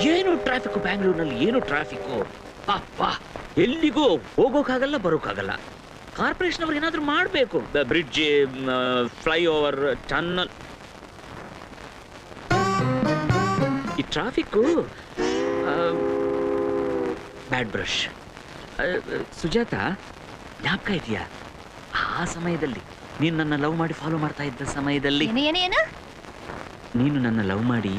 ಏನು ಟ್ರಾಫಿಕ್ ಬ್ಯಾಂಗ್ಳೂರ್ನಲ್ಲಿ, ಏನು ಟ್ರಾಫಿಕ್. ಅಪ್ಪಾ, ಎಲ್ಲಿಗೂ ಹೋಗೋಕ್ಕಾಗಲ್ಲ, ಬರೋಕ್ಕಾಗಲ್ಲ. ಕಾರ್ಪೊರೇಷನ್ ಅವ್ರು ಏನಾದ್ರೂ ಮಾಡಬೇಕು. Bridge, flyover, tunnel. ಈ ಟ್ರಾಫಿಕ್ಕು ಬ್ಯಾಡ್ ಬ್ರಷ್. ಸುಜಾತ, ಜ್ಞಾಪಕ ಇದೆಯಾ ಆ ಸಮಯದಲ್ಲಿ ನೀನು ನನ್ನ ಲವ್ ಮಾಡಿ ಫಾಲೋ ಮಾಡ್ತಾ ಇದ್ದ ಸಮಯದಲ್ಲಿ? ನೀನು ನನ್ನ ಲವ್ ಮಾಡಿ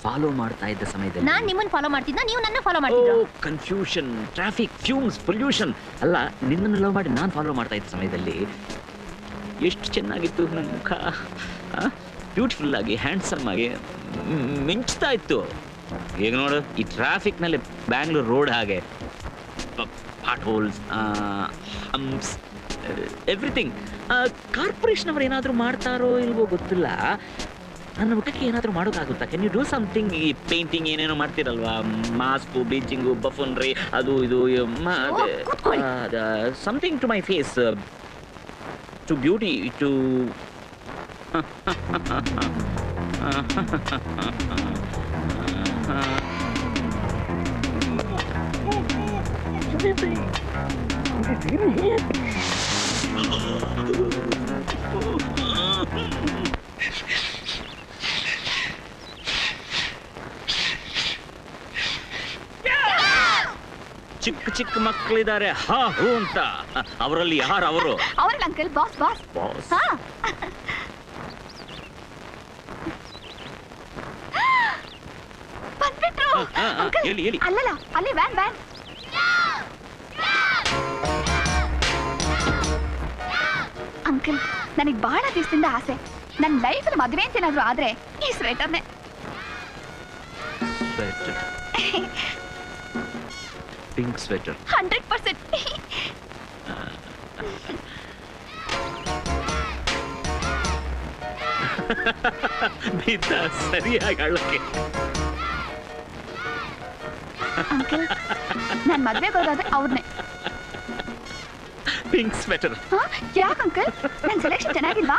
ಫಾಲೋ ಮಾಡ್ತಾ ಇದ್ದ ಸಮಯದಲ್ಲಿ ನಾನು ನಿಮ್ಮನ್ನ ಫಾಲೋ ಮಾಡ್ತಿದ್ದ, ನೀವು ನನ್ನ ಫಾಲೋ ಮಾಡ್ತಿದ್ದ. Confusion, traffic, fumes, pollution. ಅಲ್ಲ, ನಿನ್ನನ್ನು ಲವ್ ಮಾಡಿ ನಾನು ಫಾಲೋ ಮಾಡ್ತಾ ಇದ್ದ ಸಮಯದಲ್ಲಿ ಎಷ್ಟು ಚೆನ್ನಾಗಿತ್ತು ನನ್ನ ಮುಖ. ಬ್ಯೂಟಿಫುಲ್ ಆಗಿ, ಹ್ಯಾಂಡ್ಸಮ್ ಆಗಿ ಮಿಂಚ್ತಾ ಇತ್ತು. ಈಗ ನೋಡು, ಈ ಟ್ರಾಫಿಕ್ನಲ್ಲಿ ಬ್ಯಾಂಗ್ಳೂರ್ ರೋಡ್ ಹಾಗೆ, pot holes, humps, everything. Corporation ಅವರು ಏನಾದರೂ ಮಾಡ್ತಾರೋ ಇಲ್ವೋ ಗೊತ್ತಿಲ್ಲ. ನನ್ನ ಮುಖಕ್ಕೆ ಏನಾದರೂ ಮಾಡೋಕ್ಕಾಗುತ್ತಾ? Can you do something? ಈ ಪೇಂಟಿಂಗ್ ಏನೇನೋ ಮಾಡ್ತೀರಲ್ವಾ, ಮಾಸ್ಕು, ಬ್ಲೀಚಿಂಗು, ಬಫನ್ರಿ, ಅದು ಇದು, something to my face, to beauty, to ಚಿಕ್ಕ ಚಿಕ್ಕ ಮಕ್ಕಳಿದ್ದಾರೆ, ಹಾ ಹೂ ಅಂತ. ಅವರಲ್ಲಿ ಯಾರು? ಅವರು ಅವರಲ್ಲ ಅಂಕಲ್, ಬಾಸ್. ಬಾಸ್. ಬಂದ್ಬಿಟ್ರು. ಹೇಳಿ. ಅಲ್ಲಲ್ಲ, ಅಲ್ಲಿ ವ್ಯಾನ್. ಅಂಕಲ್, ನನಗೆ ಬಹಳ ದಿವಸದಿಂದ ಆಸೆ, ನನ್ನ ಲೈಫಲ್ಲಿ ಮದುವೆ ಅಂತ ಏನಾದ್ರು ಆದ್ರೆ ಈ ಸ್ವೆಟರ್ನೇ. Pink sweater 100%. ಸರಿಯಾಗಿ ಹೇಳಕ್ಕೆ. ಅಂಕಲ್, ನಾನು ಮದುವೆಗೆ ಹೋಗೋದಾದ್ರೆ ಅವ್ರನ್ನೇ. Pink sweater. ಯಾಕೆ ಅಂಕಲ್, ನನ್ನ ಸೆಲೆಕ್ಷನ್ ಚೆನ್ನಾಗಿಲ್ವಾ?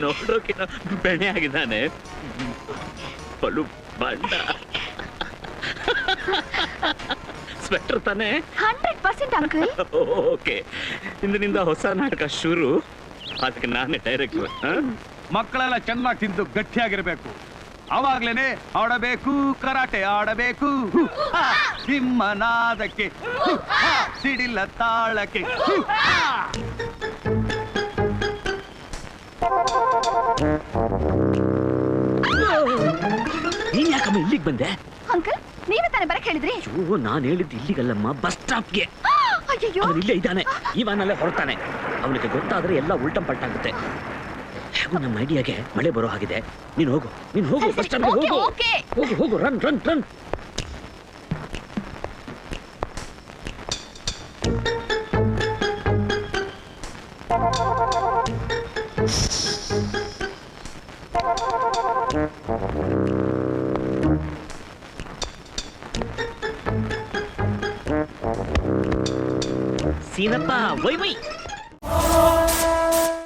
ನೋಡೋಕೆ ಬೆಣ್ಣೆ ಆಗಿದ್ದಾನೆ, ಬಲು ಬಣ್ಣ. ಸ್ವೆಟರ್ ತಾನೆ? 100% ಅಂಕಲ್. ಓಕೆ, ಇಂದಿನಿಂದ ಹೊಸ ನಾಟಕ ಶುರು. ಅದಕ್ಕೆ ನಾನೇ ಡೈರೆಕ್ಟರ್. ಮಕ್ಕಳೆಲ್ಲ ಚೆನ್ನಾಗಿ ತಿಂದು ಗಟ್ಟಿಯಾಗಿರ್ಬೇಕು. ಅವಾಗ್ಲೇನೆ ಆಡಬೇಕು, ಕರಾಟೆ ಆಡಬೇಕು. ನಿಮ್ಮ ನಾದಕ್ಕೆ, ಸಿಡಿಲ ತಾಳಕ್ಕೆ. ನೀನ್ ಯಾಕಮ್ಮ ಇಲ್ಲಿಗೆ ಬಂದೆ? ಅಂಕಲ್, ನೀವೇ ತಾನೇ ಬರಕ್ ಹೇಳಿದ್ರಿ? ನಾನು ಹೇಳಿದ್ದು ಇಲ್ಲಿಗಲ್ಲಮ್ಮ, ಬಸ್ ಸ್ಟಾಪ್ಗೆ. ಅವನು ಇಲ್ಲೇ ಇದ್ದಾನೆ, ಇವನಲ್ಲೇ ಹೊರತಾನೆ. ಅವನಿಗೆ ಗೊತ್ತಾದ್ರೆ ಎಲ್ಲ ಉಲ್ಟಂ ಪಲ್ಟಾಗುತ್ತೆ. ಹೇಗೂ ನಮ್ಮ ಐಡಿಯಾಗೆ ಮಳೆ ಬರೋ ಹಾಗಿದೆ. ನೀನು ಹೋಗು, ಬಸ್ ಸ್ಟಾಪ್ಗೆ ಹೋಗು. ರನ್. ಸೀನಪ್ಪ, ವೈ